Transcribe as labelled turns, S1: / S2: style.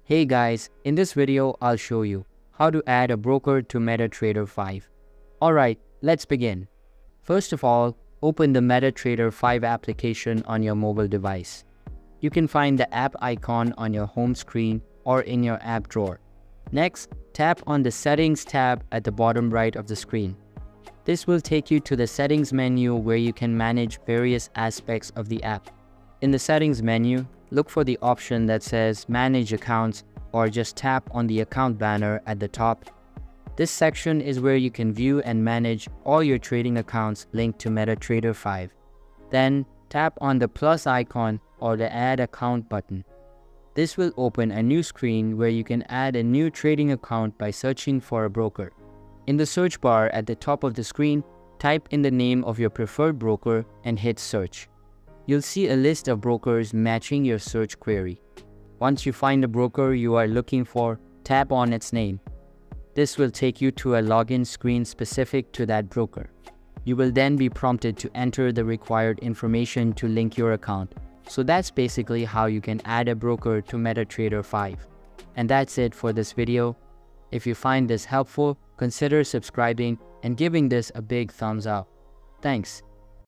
S1: Hey guys, in this video I'll show you how to add a broker to MetaTrader 5. Alright, let's begin. First of all, open the MetaTrader 5 application on your mobile device. You can find the app icon on your home screen or in your app drawer. Next, tap on the Settings tab at the bottom right of the screen. This will take you to the Settings menu where you can manage various aspects of the app. In the Settings menu, look for the option that says Manage Accounts or just tap on the account banner at the top. This section is where you can view and manage all your trading accounts linked to MetaTrader 5. Then tap on the plus icon or the Add Account button. This will open a new screen where you can add a new trading account by searching for a broker. In the search bar at the top of the screen, type in the name of your preferred broker and hit search. You'll see a list of brokers matching your search query. Once you find the broker you are looking for, tap on its name. This will take you to a login screen specific to that broker. You will then be prompted to enter the required information to link your account. So that's basically how you can add a broker to MetaTrader 5. And that's it for this video. If you find this helpful, consider subscribing and giving this a big thumbs up. Thanks.